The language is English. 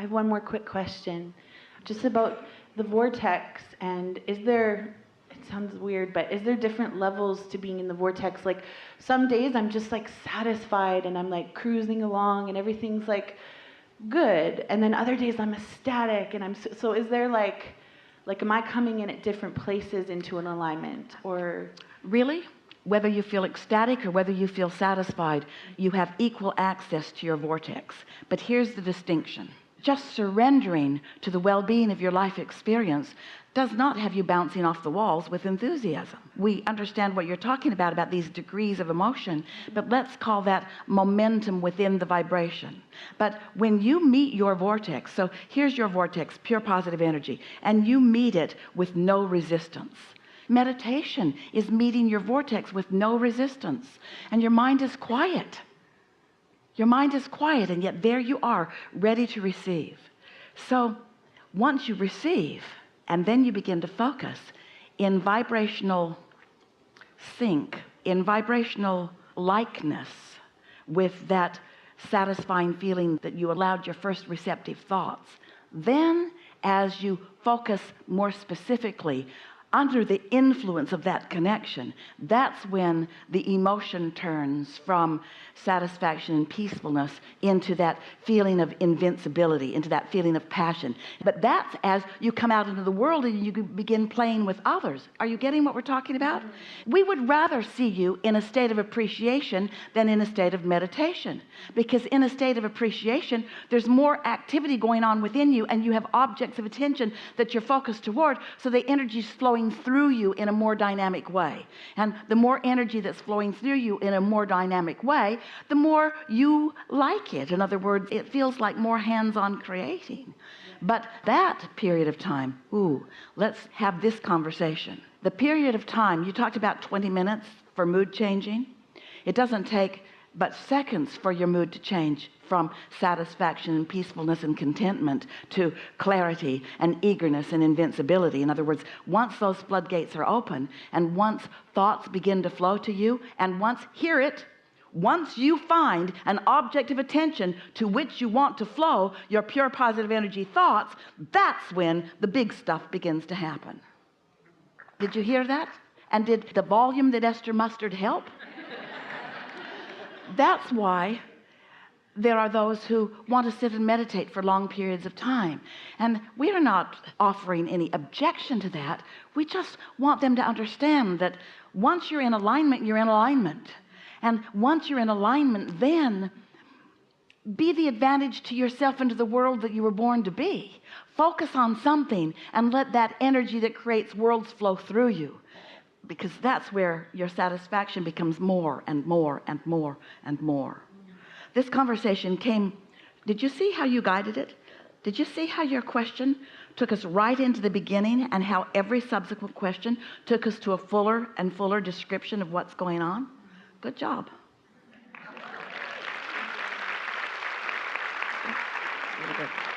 I have one more quick question, just about the vortex. And is there, it sounds weird, but is there different levels to being in the vortex? Like some days I'm just like satisfied and I'm like cruising along and everything's like good. And then other days I'm ecstatic and so is there like am I coming in at different places into an alignment or? Really? Whether you feel ecstatic or whether you feel satisfied, you have equal access to your vortex. But here's the distinction. Just surrendering to the well-being of your life experience does not have you bouncing off the walls with enthusiasm. We understand what you're talking about these degrees of emotion, but let's call that momentum within the vibration. But when you meet your vortex, so here's your vortex, pure positive energy, and you meet it with no resistance. Meditation is meeting your vortex with no resistance, and your mind is quiet. Your mind is quiet, and yet there you are, ready to receive. So once you receive, and then you begin to focus in vibrational sync, in vibrational likeness with that satisfying feeling that you allowed your first receptive thoughts, then as you focus more specifically under the influence of that connection, that's when the emotion turns from satisfaction and peacefulness into that feeling of invincibility, into that feeling of passion. But that's as you come out into the world and you begin playing with others. Are you getting what we're talking about? We would rather see you in a state of appreciation than in a state of meditation, because in a state of appreciation there's more activity going on within you and you have objects of attention that you're focused toward, so the energy's flowing through you in a more dynamic way. And the more energy that's flowing through you in a more dynamic way, the more you like it. In other words, it feels like more hands-on creating. But that period of time, let's have this conversation. The period of time, you talked about 20 minutes for mood changing. It doesn't take but seconds for your mood to change from satisfaction and peacefulness and contentment to clarity and eagerness and invincibility. In other words, once those floodgates are open and once thoughts begin to flow to you, and once you find an object of attention to which you want to flow your pure positive energy thoughts, that's when the big stuff begins to happen. Did you hear that? And did the volume that Esther mustered help? That's why there are those who want to sit and meditate for long periods of time. And we are not offering any objection to that. We just want them to understand that once you're in alignment, you're in alignment. And once you're in alignment, then be the advantage to yourself and to the world that you were born to be. Focus on something and let that energy that creates worlds flow through you, because that's where your satisfaction becomes more and more and more and more. This conversation came, did you see how you guided it? Did you see how your question took us right into the beginning and how every subsequent question took us to a fuller and fuller description of what's going on? Good job. Really good.